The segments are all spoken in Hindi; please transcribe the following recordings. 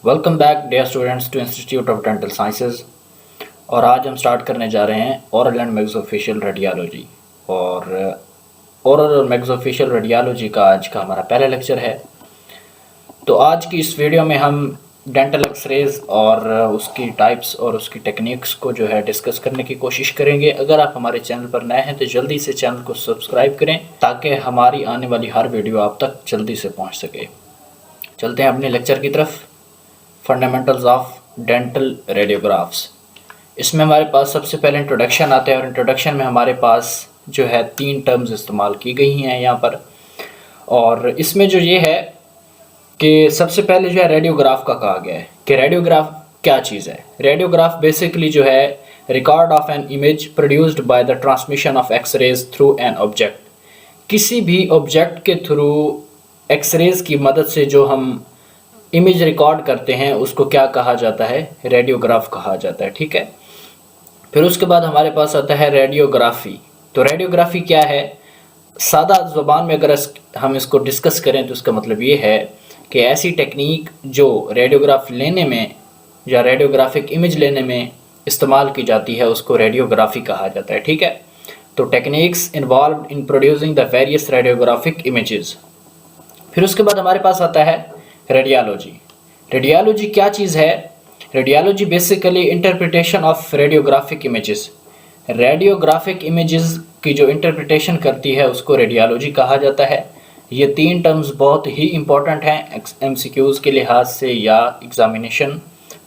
Welcome back dear students to institute of dental sciences. और आज हम स्टार्ट करने जा रहे हैं ओरल एंड मैक्सोफेशियल रेडियोलॉजी। और ओरल और मैक्सोफेशियल रेडियोलॉजी का आज का हमारा पहला लेक्चर है। तो आज की इस वीडियो में हम डेंटल एक्सरेज और उसकी टाइप्स और उसकी टेक्निक्स को जो है डिस्कस करने की कोशिश करेंगे। अगर आप हमारे चैनल पर नए हैं तो जल्दी से चैनल को सब्सक्राइब करें ताकि हमारी आने वाली हर वीडियो आप तक जल्दी से पहुँच सके। चलते हैं अपने लेक्चर की तरफ। Fundamentals of dental radiographs. इसमें हमारे पास सबसे पहले इंट्रोडक्शन आता है और इंट्रोडक्शन में हमारे पास जो है 3 टर्म्स इस्तेमाल की गई हैं यहाँ पर। और इसमें जो ये है कि सबसे पहले जो है रेडियोग्राफ का कहा गया है कि रेडियोग्राफ क्या चीज़ है। रेडियोग्राफ बेसिकली जो है record of an image produced by the transmission of X rays through an object. किसी भी ऑब्जेक्ट के थ्रू एक्सरेज की मदद से जो हम इमेज रिकॉर्ड करते हैं उसको क्या कहा जाता है, रेडियोग्राफ कहा जाता है। ठीक है। फिर उसके बाद हमारे पास आता है रेडियोग्राफी। तो रेडियोग्राफी क्या है, सादा ज़ुबान में अगर हम इसको डिस्कस करें तो उसका मतलब ये है कि ऐसी टेक्निक जो रेडियोग्राफ लेने में या रेडियोग्राफिक इमेज लेने में इस्तेमाल की जाती है उसको रेडियोग्राफी कहा जाता है। ठीक है। तो techniques involve in producing the various radiographic images. फिर उसके बाद हमारे पास आता है रेडियोलॉजी। रेडियोलॉजी क्या चीज़ है? Radiology basically interpretation of radiographic images. Radiographic images की जो इंटरप्रिटेशन करती है उसको रेडियोलॉजी कहा जाता है। ये 3 टर्म्स बहुत ही इंपॉर्टेंट हैं एमसीक्यूज़ के लिहाज से या एग्जामिनेशन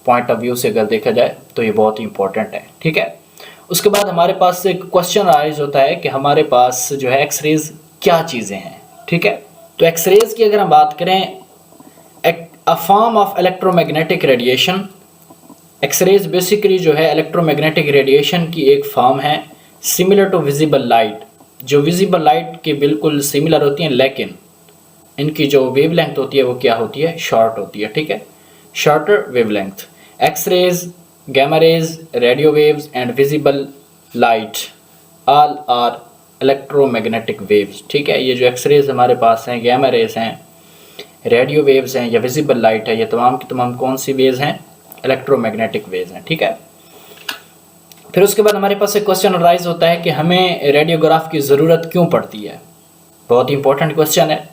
पॉइंट ऑफ व्यू से अगर देखा जाए तो ये बहुत ही इंपॉर्टेंट है। ठीक है। उसके बाद हमारे पास एक क्वेश्चन राइज होता है कि हमारे पास जो है एक्सरेज क्या चीज़ें हैं। ठीक है। तो एक्सरेज की अगर हम बात करें, a form of electromagnetic radiation। X rays basically जो है इलेक्ट्रोमैग्नेटिक रेडिएशन की एक फॉर्म है, सिमिलर टू विजिबल लाइट। जो विजिबल लाइट के बिल्कुल सिमिलर होती हैं लेकिन इनकी जो वेवलेंथ होती है वो क्या होती है, शॉर्ट होती है। ठीक है, shorter wavelength. X rays, gamma rays, radio waves and visible light all are electromagnetic waves. ठीक है। ये जो एक्सरेज हमारे पास हैं, गैमा रेज हैं, रेडियो वेव्स हैं या विजिबल लाइट है, ये तमाम की तमाम कौन सी वेव्स हैं, इलेक्ट्रोमैग्नेटिक वेव्स हैं। ठीक है। फिर उसके बाद हमारे पास एक क्वेश्चन राइज होता है कि हमें रेडियोग्राफ की ज़रूरत क्यों पड़ती है। बहुत ही इंपॉर्टेंट क्वेश्चन है।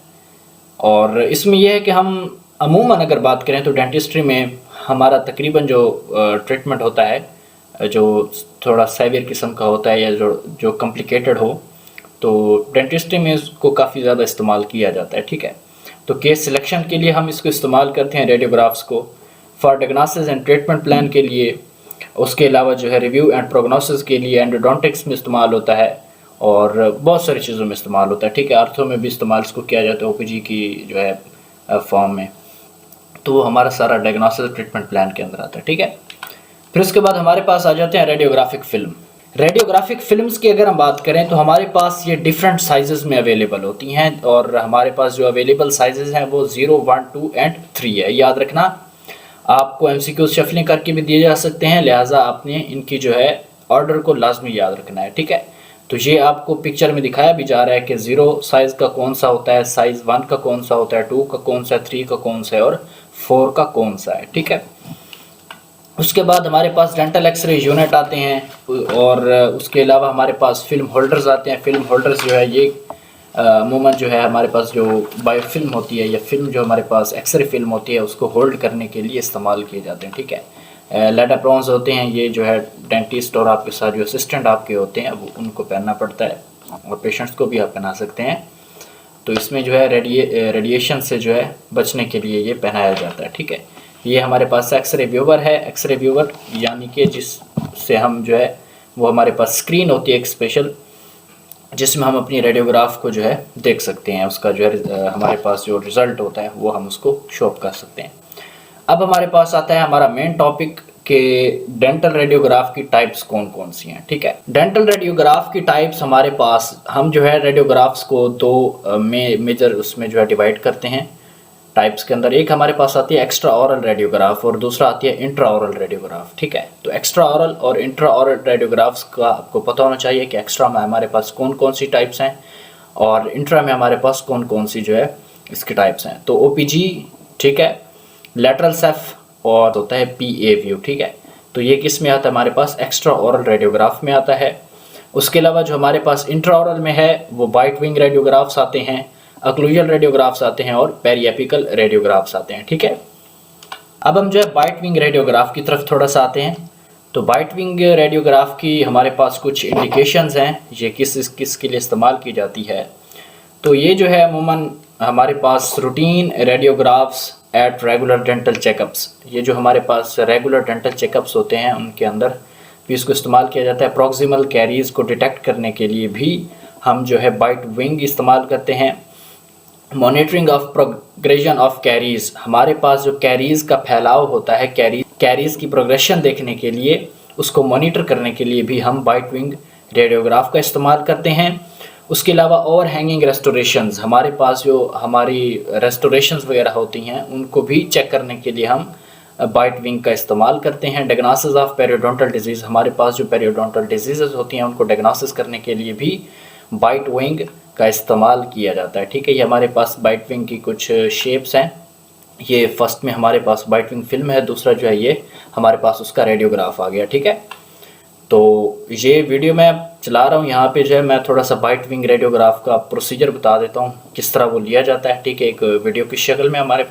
और इसमें यह है कि हम अमूमन अगर बात करें तो डेंटिस्ट्री में हमारा तकरीबन जो ट्रीटमेंट होता है जो थोड़ा सेवियर किस्म का होता है या जो कॉम्प्लिकेटेड हो, तो डेंटिस्ट्री में इसको काफ़ी ज़्यादा इस्तेमाल किया जाता है। ठीक है। तो केस सिलेक्शन के लिए हम इसको इस्तेमाल करते हैं रेडियोग्राफ्स को, for diagnosis and treatment plan के लिए। उसके अलावा जो है रिव्यू एंड प्रोग्नोसिस के लिए एंडोडोंटिक्स में इस्तेमाल होता है और बहुत सारी चीज़ों में इस्तेमाल होता है। ठीक है। आर्थो में भी इस्तेमाल इसको किया जाता है ओपीजी की जो है फॉर्म में। तो वो हमारा सारा डायग्नोसिस ट्रीटमेंट प्लान के अंदर आता है। ठीक है। फिर उसके बाद हमारे पास आ जाते हैं रेडियोग्राफिक फिल्म। रेडियोग्राफिक फिल्म्स की अगर हम बात करें तो हमारे पास ये डिफरेंट साइजेस में अवेलेबल होती हैं और हमारे पास जो अवेलेबल साइजेस हैं वो 0, 1, 2 एंड 3 है। याद रखना, आपको एमसीक्यू शफलिंग करके भी दिए जा सकते हैं, लिहाजा आपने इनकी जो है ऑर्डर को लाजमी याद रखना है। ठीक है। तो ये आपको पिक्चर में दिखाया भी जा रहा है कि 0 साइज़ का कौन सा होता है, साइज़ 1 का कौन सा होता है, 2 का कौन सा है, 3 का कौन सा है और 4 का कौन सा है। ठीक है। उसके बाद हमारे पास डेंटल एक्सरे यूनिट आते हैं और उसके अलावा हमारे पास फिल्म होल्डर्स आते हैं। फिल्म होल्डर्स जो है ये अमूमन जो है हमारे पास जो बायोफिल्म होती है या फिल्म जो हमारे पास एक्सरे फिल्म होती है उसको होल्ड करने के लिए इस्तेमाल किए जाते हैं। ठीक है। लेडाप्रॉन्स होते हैं, ये जो है डेंटिस्ट और आपके साथ जो असिस्टेंट आपके होते हैं वो उनको पहनना पड़ता है और पेशेंट्स को भी आप पहना सकते हैं। तो इसमें जो है रेडिएशन से जो है बचने के लिए ये पहनाया जाता है। ठीक है। ये हमारे पास एक्सरे व्यूवर है। एक्सरे व्यूवर यानी कि जिससे हम जो है वो हमारे पास स्क्रीन होती है एक स्पेशल, जिसमें हम अपनी रेडियोग्राफ को जो है देख सकते हैं। उसका जो है हमारे पास जो रिज़ल्ट होता है वो हम उसको शो कर सकते हैं। अब हमारे पास आता है हमारा मेन टॉपिक कि डेंटल रेडियोग्राफ की टाइप्स कौन कौन सी हैं। ठीक है। डेंटल रेडियोग्राफ की टाइप्स हमारे पास, हम जो है रेडियोग्राफ्स को 2 मेजर उसमें जो है डिवाइड करते हैं टाइप्स के अंदर। एक हमारे पास आती है एक्स्ट्रा ऑरल रेडियोग्राफ और दूसरा आती है इंट्रा ऑरल रेडियोग्राफ। ठीक है। तो एक्स्ट्रा ऑरल और इंट्रा ऑरल रेडियोग्राफ्स का आपको पता होना चाहिए कि एक्स्ट्रा में हमारे पास कौन कौन सी टाइप्स हैं और इंट्रा में हमारे पास कौन कौन सी जो है इसकी टाइप्स हैं। तो ओपीजी, ठीक है, लैटरल सेफ, और होता है PA व्यू, ठीक है। तो ये किस में आता है, हमारे पास एक्स्ट्रा ओरल रेडियोग्राफ में आता है। उसके अलावा जो हमारे पास इंट्रा ओरल में है वो बाइट विंग रेडियोग्राफ्स आते हैं, अक्लूजल रेडियोग्राफ्स आते हैं और पेरिएपिकल रेडियोग्राफ्स आते हैं, ठीक है। अब हम जो है बाइट विंग रेडियोग्राफ की तरफ थोड़ा सा आते हैं। तो बाइट विंग रेडियोग्राफ की हमारे पास कुछ इंडिकेशंस हैं, ये किस के लिए इस्तेमाल की जाती है। तो ये जो है अमूमन हमारे पास routine radiographs at regular dental checkups, ये जो हमारे पास रेगुलर डेंटल चेकअप्स होते हैं उनके अंदर भी इसको इस्तेमाल किया जाता है। प्रॉक्सिमल कैरीज को डिटेक्ट करने के लिए भी हम जो है बाइट विंग इस्तेमाल करते हैं। Monitoring of progression of carries, हमारे पास जो कैरीज का फैलाव होता है, कैरीज की प्रोग्रेशन देखने के लिए, उसको मॉनिटर करने के लिए भी हम बाइट विंग रेडियोग्राफ का इस्तेमाल करते हैं। उसके अलावा ओवर हैंगिंग रेस्टोरेशंस, हमारे पास जो हमारी रेस्टोरेशंस वगैरह होती हैं उनको भी चेक करने के लिए हम बाइट विंग का इस्तेमाल करते हैं। डायग्नोसिस ऑफ पेरियोडोंटल डिजीज़, हमारे पास जो पेरियोडोंटल डिजीज़ होती हैं उनको डायग्नोसिस करने के लिए भी बाइट विंग का इस्तेमाल किया जाता है, ठीक है। ये हमारे पास बाइट विंग की कुछ शेप्स हैं। ये फर्स्ट में हमारे पास बाइट विंग फिल्म है, दूसरा जो है ये हमारे पास उसका रेडियोग्राफ आ गया, ठीक है। तो ये वीडियो मैं चला रहा हूँ, यहाँ पे जो है मैं थोड़ा सा बाइट विंग रेडियोग्राफ का प्रोसीजर बता देता हूँ किस तरह वो लिया जाता है, ठीक है। एक वीडियो की शक्ल में हमारे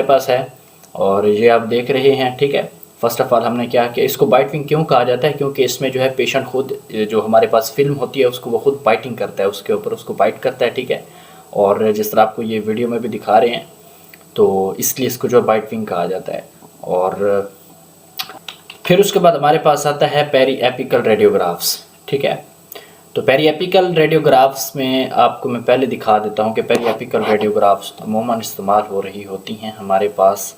पास है और ये आप देख रहे हैं, ठीक है। फर्स्ट ऑफ ऑल हमने क्या किया, इसको बाइट विंग क्यों कहा जाता है, क्योंकि इसमें जो है पेशेंट खुद जो हमारे पास फिल्म होती है उसको वो खुद बाइटिंग करता है, उसके ऊपर उसको बाइट करता है, ठीक है। और जिस तरह आपको ये वीडियो में भी दिखा रहे हैं, तो इसलिए इसको जो बाइट विंग कहा जाता है। और फिर उसके बाद हमारे पास आता है पेरिएपिकल रेडियोग्राफ्स, ठीक है। तो पेरिएपिकल रेडियोग्राफ्स में आपको मैं पहले दिखा देता हूँ कि पेरिएपिकल रेडियोग्राफ्स अमूमन इस्तेमाल हो रही होती हैं हमारे पास,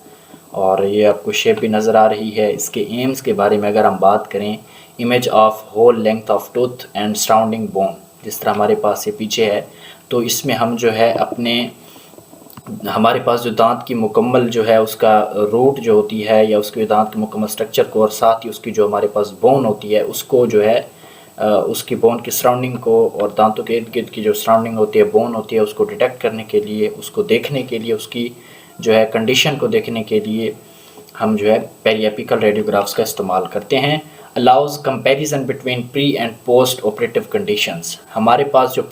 और ये आपको शेप भी नज़र आ रही है। इसके एम्स के बारे में अगर हम बात करें, image of whole length of tooth and surrounding bone, जिस तरह हमारे पास ये पीछे है, तो इसमें हम जो है हमारे पास जो दांत की मुकम्मल जो है उसका रूट जो होती है या उसके दांत के मुकम्मल स्ट्रक्चर को, और साथ ही उसकी जो हमारे पास बोन होती है उसको जो है उसकी बोन की सराउंडिंग को और दांतों के इर्द गिर्द की जो सराउंडिंग होती है, बोन होती है, उसको डिटेक्ट करने के लिए, उसको देखने के लिए, उसकी जो है कंडीशन को देखने के लिए हम जो है पेरिएपिकल रेडियोग्राफ्स का इस्तेमाल करते हैं। Allows comparison between pre and post operative conditions, हमारे पास जो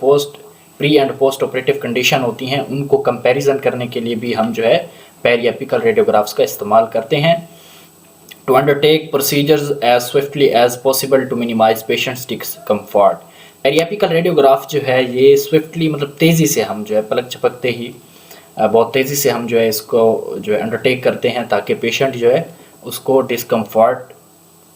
pre and post operative condition होती हैं उनको कंपैरिजन करने के लिए भी हम जो है पेरिएपिकल रेडियोग्राफ्स का इस्तेमाल करते हैं। To undertake procedures as swiftly as possible to minimise patients discomfort, periapical radiograph जो है ये स्विफ्टली मतलब तेज़ी से हम जो है पलक झपकते ही बहुत तेज़ी से हम जो है इसको जो है अंडरटेक करते हैं ताकि पेशेंट जो है उसको डिस्कम्फर्ट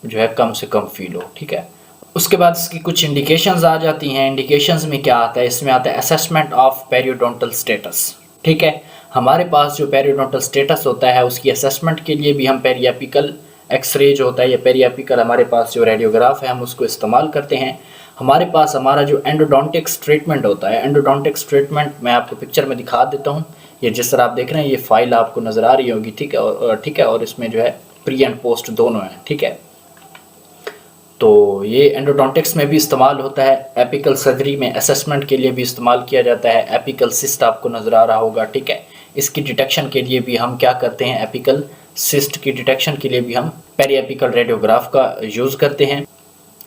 जो है कम से कम फील हो, ठीक है। उसके बाद इसकी कुछ इंडिकेशंस आ जाती हैं। इंडिकेशंस में क्या आता है, इसमें आता है असेसमेंट ऑफ पेरियोडोंटल स्टेटस, ठीक है। हमारे पास जो पेरियोडोंटल स्टेटस होता है उसकी असेसमेंट के लिए भी हम पेरिएपिकल एक्सरे जो होता है या पेरिएपिकल हमारे पास जो रेडियोग्राफ है हम उसको इस्तेमाल करते हैं। हमारे पास हमारा जो एंडोडोंटिक्स ट्रीटमेंट होता है, एंडोडोंटिक्स ट्रीटमेंट मैं आपको पिक्चर में दिखा देता हूँ। ये जिस तरह आप देख रहे हैं ये फाइल आपको नज़र आ रही होगी, ठीक है। और इसमें जो है प्री एंड पोस्ट दोनों हैं, ठीक है। तो ये एंडोडोंटिक्स में भी इस्तेमाल होता है, एपिकल सर्जरी में असेसमेंट के लिए भी इस्तेमाल किया जाता है। एपिकल सिस्ट आपको नज़र आ रहा होगा, ठीक है। इसकी डिटेक्शन के लिए भी हम क्या करते हैं, एपिकल सिस्ट की डिटेक्शन के लिए भी हम पेरिएपिकल रेडियोग्राफ का यूज़ करते हैं।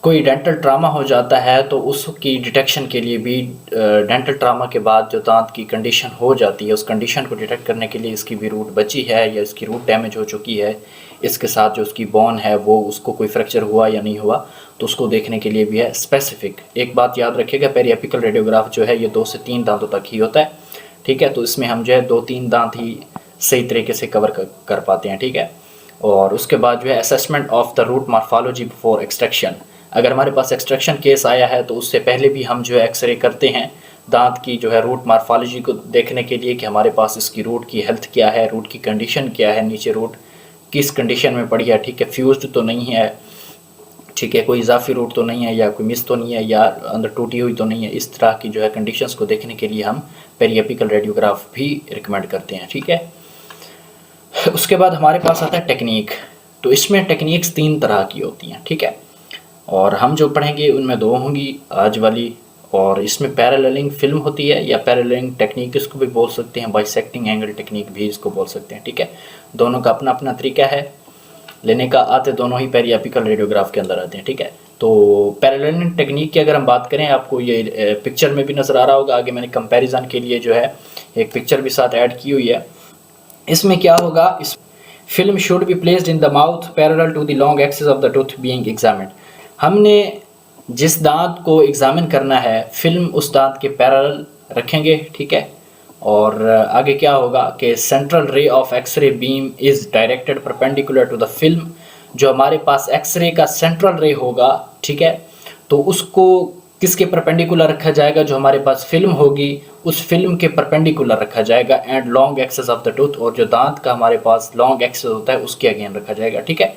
कोई डेंटल ट्रामा हो जाता है तो उसकी डिटेक्शन के लिए भी डेंटल ट्रामा के बाद जो दांत की कंडीशन हो जाती है उस कंडीशन को डिटेक्ट करने के लिए इसकी भी रूट बची है या इसकी रूट डैमेज हो चुकी है, इसके साथ जो उसकी बोन है वो उसको कोई फ्रैक्चर हुआ या नहीं हुआ, तो उसको देखने के लिए भी है स्पेसिफिक। एक बात याद रखिएगा, पेरिएपिकल रेडियोग्राफ जो है ये 2 से 3 दांतों तक ही होता है, ठीक है। तो इसमें हम जो है 2-3 दांत ही सही तरीके से कवर कर पाते हैं, ठीक है। और उसके बाद जो है assessment of the root morphology before extraction, अगर हमारे पास एक्सट्रैक्शन केस आया है तो उससे पहले भी हम जो है एक्सरे करते हैं दांत की जो है रूट मॉर्फोलॉजी को देखने के लिए कि हमारे पास इसकी रूट की हेल्थ क्या है, रूट की कंडीशन क्या है, नीचे रूट किस कंडीशन में पड़ी है, ठीक है, फ्यूज्ड तो नहीं है, ठीक है, कोई इजाफी रूट तो नहीं है या कोई मिस तो नहीं है या अंदर टूटी हुई तो नहीं है। इस तरह की जो है कंडीशंस को देखने के लिए हम पेरिएपिकल रेडियोग्राफ भी रिकमेंड करते हैं, ठीक है। उसके बाद हमारे पास आता है टेक्निक। तो इसमें टेक्निक्स 3 तरह की होती हैं, ठीक है। और हम जो पढ़ेंगे उनमें 2 होंगी, आज वाली और इसमें पैरेललिंग फिल्म होती है या पैरेललिंग टेक्निक इसको भी बोल सकते हैं, बाइसेक्टिंग एंगल टेक्निक भी इसको बोल सकते हैं, ठीक है। दोनों का अपना अपना तरीका है लेने का, आते दोनों ही पेरियापिकल रेडियोग्राफ के अंदर आते हैं, ठीक है। तो पैरेललिंग टेक्निक की अगर हम बात करें, आपको ये पिक्चर में भी नज़र आ रहा होगा, आगे मैंने कंपैरिजन के लिए जो है एक पिक्चर भी साथ ऐड की हुई है। इसमें क्या होगा, इस film should be placed in the mouth parallel to the long axis of the tooth being examined. हमने जिस दांत को एग्जामिन करना है, फिल्म उस दांत के पैरेलल रखेंगे, ठीक है। और आगे क्या होगा कि central ray of X ray beam is directed perpendicular to the film. जो हमारे पास एक्सरे का सेंट्रल रे होगा, ठीक है, तो उसको किसके परपेंडिकुलर रखा जाएगा, जो हमारे पास फिल्म होगी उस फिल्म के परपेंडिकुलर रखा जाएगा, and long axis of the tooth, और जो दांत का हमारे पास लॉन्ग एक्सेस होता है उसके अगेन रखा जाएगा, ठीक है।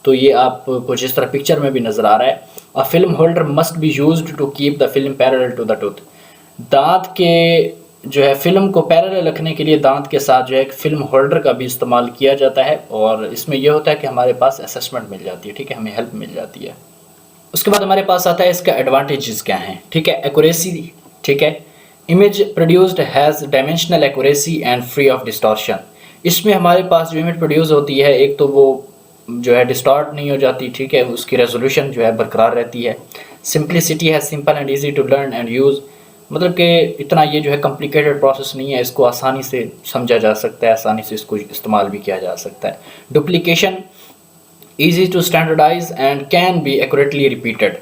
तो ये आपको जिस तरह पिक्चर में भी नज़र आ रहा है, a film holder must be used to keep the film parallel to the tooth. दांत के जो है फिल्म को पैरेलल रखने के लिए दांत के साथ जो है एक फिल्म होल्डर का भी इस्तेमाल किया जाता है, और इसमें यह होता है कि हमारे पास असेसमेंट मिल जाती है, ठीक है, हमें हेल्प मिल जाती है। उसके बाद हमारे पास आता है इसका एडवांटेजेस क्या हैं, ठीक है। एक्यूरेसी, ठीक है, image produced has dimensional accuracy and free of distortion. इसमें हमारे पास जो इमेज प्रोड्यूस होती है, एक तो वो जो है डिस्टॉर्ट नहीं हो जाती, ठीक है, उसकी रेजोल्यूशन जो है बरकरार रहती है। सिंप्लिसिटी है, simple and easy to learn and use, मतलब कि इतना ये जो है कॉम्प्लिकेटेड प्रोसेस नहीं है, इसको आसानी से समझा जा सकता है, आसानी से इसको इस्तेमाल भी किया जा सकता है। Duplication, easy to standardise and can be accurately repeated.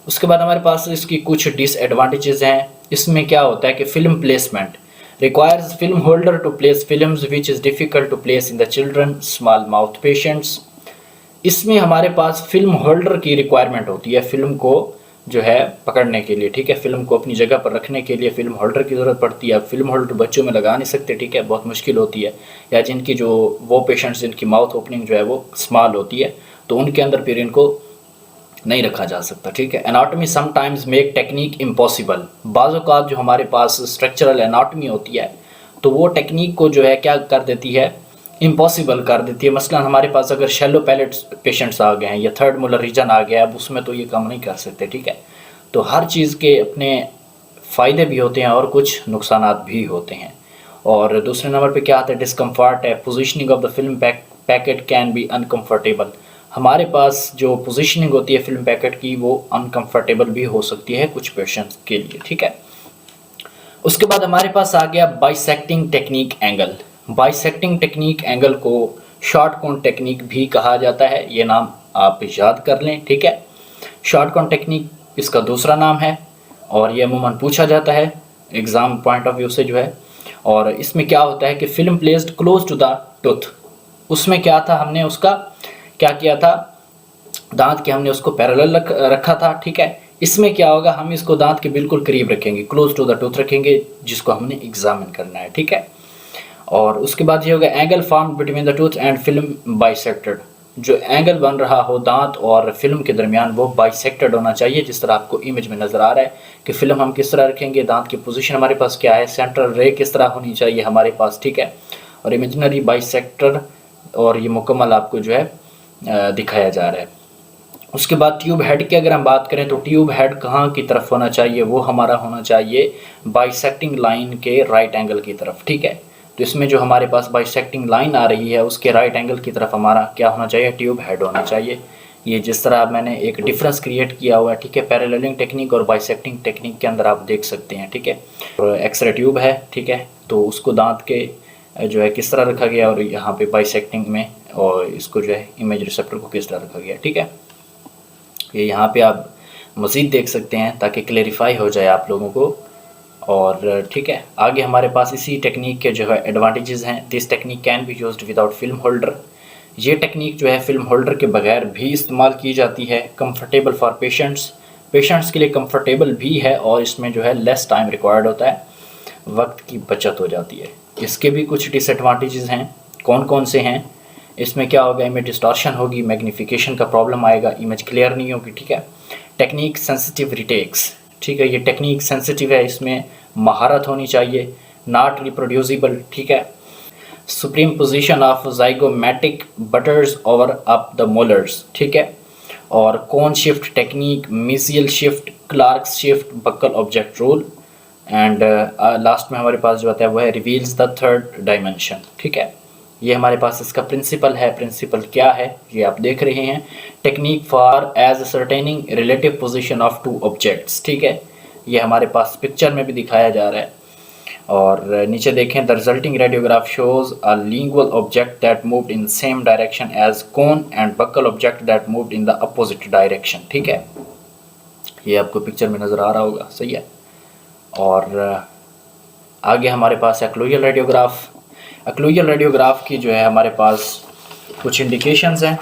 उसके बाद हमारे पास इसकी कुछ डिसएडवांटेजेस हैं। इसमें क्या होता है कि film placement requires film holder to place films which is difficult to place in the children small mouth patients। इसमें हमारे पास फिल्म होल्डर की रिक्वायरमेंट होती है फिल्म को जो है पकड़ने के लिए, ठीक है, फिल्म को अपनी जगह पर रखने के लिए फिल्म होल्डर की ज़रूरत पड़ती है। फिल्म होल्डर बच्चों में लगा नहीं सकते, ठीक है, बहुत मुश्किल होती है, या जिनकी जो वो पेशेंट्स जिनकी माउथ ओपनिंग जो है वो स्मॉल होती है, तो उनके अंदर फिर इनको नहीं रखा जा सकता, ठीक है। Anatomy sometimes make technique impossible. बाज़ औक़ात जो हमारे पास स्ट्रक्चरल एनाटॉमी होती है तो वो टेक्निक को जो है क्या कर देती है, इम्पॉसिबल कर देती है। मसलन हमारे पास अगर शैलो पैलेट पेशेंट्स आ गए हैं या थर्ड मोलर रीजन आ गया, अब उसमें तो ये काम नहीं कर सकते, ठीक है। तो हर चीज़ के अपने फ़ायदे भी होते हैं और कुछ नुकसान भी होते हैं। और दूसरे नंबर पे क्या आता है, डिस्कम्फर्ट है। Positioning of the film packet can be uncomfortable. हमारे पास जो पोजीशनिंग होती है फिल्म पैकेट की वो अनकम्फर्टेबल भी हो सकती है कुछ पेशेंट्स के लिए, ठीक है। उसके बाद हमारे पास आ गया bisecting technique angle. Bisecting technique angle को शॉर्ट कोन टेक्निक भी कहा जाता है, ये नाम आप याद कर लें, ठीक है। शॉर्ट कोन टेक्निक इसका दूसरा नाम है और ये अमूमन पूछा जाता है एग्ज़ाम पॉइंट ऑफ व्यू से जो है। और इसमें क्या होता है कि film placed close to the tooth, उसमें क्या था, हमने उसका क्या किया था, दांत के हमने उसको पैरेलल रखा था, ठीक है। इसमें क्या होगा, हम इसको दांत के बिल्कुल करीब रखेंगे, क्लोज टू द टूथ रखेंगे, जिसको हमने एग्जामिन करना है, ठीक है। और उसके बाद ये होगा angle form between the tooth and film bisected. जो एंगल बन रहा हो दांत और फिल्म के दरमियान वो बाइसेक्टेड होना चाहिए, जिस तरह आपको इमेज में नज़र आ रहा है कि फिल्म हम किस तरह रखेंगे, दांत की पोजीशन हमारे पास क्या है, सेंट्रल रे किस तरह होनी चाहिए हमारे पास, ठीक है। और इमेजिनरी बाइसेक्टर और ये मुकम्मल आपको जो है दिखाया जा रहा है। उसके बाद ट्यूब हेड की अगर हम बात करें तो ट्यूब हेड कहाँ की तरफ होना चाहिए, वो हमारा होना चाहिए बाइसेक्टिंग लाइन के राइट एंगल की तरफ, ठीक है। तो इसमें जो हमारे पास बाइसेक्टिंग लाइन आ रही है उसके राइट एंगल की तरफ हमारा क्या होना चाहिए, ट्यूब हेड होना चाहिए। ये जिस तरह मैंने एक डिफरेंस क्रिएट किया हुआ है, ठीक है, पैरेललिंग टेक्निक और बाइसेक्टिंग टेक्निक के अंदर आप देख सकते हैं, ठीक है। और एक्सरे ट्यूब है, ठीक है, तो उसको दांत के जो है किस तरह रखा गया और यहाँ पे बाइसेक्टिंग में और इसको जो है इमेज रिसेप्टर को किस तरह रखा गया, ठीक है। ये यहाँ पे आप मज़ीद देख सकते हैं ताकि क्लेरिफाई हो जाए आप लोगों को। और ठीक है, आगे हमारे पास इसी टेक्निक के जो है एडवांटेजेस हैं। This technique can be used without film holder. ये टेक्निक जो है फिल्म होल्डर के बगैर भी इस्तेमाल की जाती है। कंफर्टेबल फॉर पेशेंट्स के लिए कंफर्टेबल भी है और इसमें जो है लेस टाइम रिक्वायर्ड होता है, वक्त की बचत हो जाती है। इसके भी कुछ डिसएडवांटेजेस हैं। कौन कौन से हैं, इसमें क्या होगा, इमेज डिस्टॉर्शन होगी, मैग्नीफिकेशन का प्रॉब्लम आएगा, इमेज क्लियर नहीं होगी, ठीक है। टेक्निक सेंसिटिव रिटेक्स, ठीक है, ये टेक्निक सेंसिटिव है, इसमें महारत होनी चाहिए। नॉट रिप्रोड्यूसिबल, ठीक है। Supreme position of zygomatic buttress over up the molars, ठीक है। और cone shift technique, mesial shift, Clark's shift buccal object rule, and last में हमारे पास जो आता है वह है रिवील्स द थर्ड डायमेंशन। ठीक है, ये हमारे पास इसका प्रिंसिपल है। प्रिंसिपल क्या है ये आप देख रहे हैं, technique for as ascertaining relative position of two objects. ठीक है, ये हमारे पास पिक्चर में भी दिखाया जा रहा है। और नीचे देखें, the resulting radiograph shows a lingual object that moved in same direction as cone and buccal object that moved in the opposite direction. ठीक है, ये आपको पिक्चर में नज़र आ रहा होगा, सही है। और आगे हमारे पास एक्लूजल रेडियोग्राफ। एक्लूजल रेडियोग्राफ की जो है हमारे पास कुछ इंडिकेशंस हैं।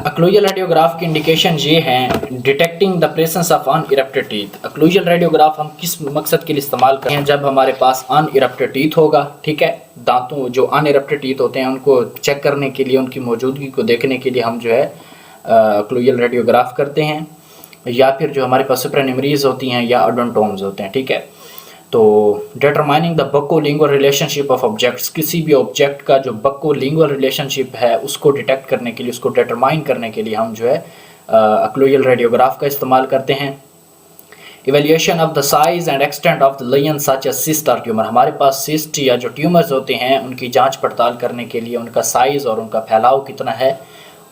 एक्लूजल रेडियोग्राफ की इंडिकेशन ये हैं, detecting the presence of unerupted teeth. Occlusal radiograph हम किस मकसद के लिए इस्तेमाल करते हैं, जब हमारे पास अनइरप्टेड टीथ होगा। ठीक है, दांतों जो अनइरप्टेड टीथ होते हैं उनको चेक करने के लिए, उनकी मौजूदगी को देखने के लिए हम जो है एक्लूजल रेडियोग्राफ करते हैं। या फिर जो हमारे पास सुप्रान्यूमरीज होती हैं या ओडोंटोम्स होते हैं। ठीक है, तो determining the buccolingual relationship of objects, किसी भी ऑब्जेक्ट का जो बक्को-लिंगुअल रिलेशनशिप है उसको डिटेक्ट करने के लिए, उसको डिटरमाइन करने के लिए हम जो है एक्लूजल रेडियोग्राफ का इस्तेमाल करते हैं। Evaluation of the size and extent of the lesion such as cyst और ट्यूमर, हमारे पास सिस्ट या जो ट्यूमर्स होते हैं उनकी जांच पड़ताल करने के लिए, उनका साइज़ और उनका फैलाव कितना है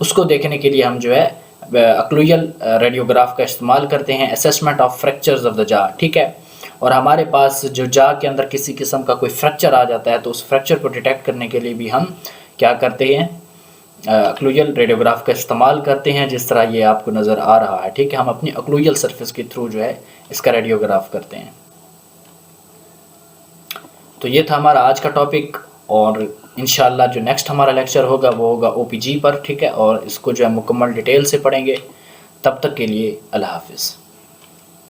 उसको देखने के लिए हम जो है एक्लूजल रेडियोग्राफ का इस्तेमाल करते हैं। Assessment of fractures of the जा। ठीक है, और हमारे पास जो जा के अंदर किसी किस्म का कोई फ्रैक्चर आ जाता है तो उस फ्रैक्चर को डिटेक्ट करने के लिए भी हम क्या करते हैं, एक्लूजल रेडियोग्राफ का इस्तेमाल करते हैं, जिस तरह ये आपको नज़र आ रहा है। ठीक है, हम अपनी एक्लूजल सरफेस के थ्रू जो है इसका रेडियोग्राफ करते हैं। तो ये था हमारा आज का टॉपिक, और इंशाल्लाह जो नेक्स्ट हमारा लेक्चर होगा वो होगा ओपीजी पर। ठीक है, और इसको जो है मुकम्मल डिटेल से पढ़ेंगे। तब तक के लिए अल्लाह हाफिज़।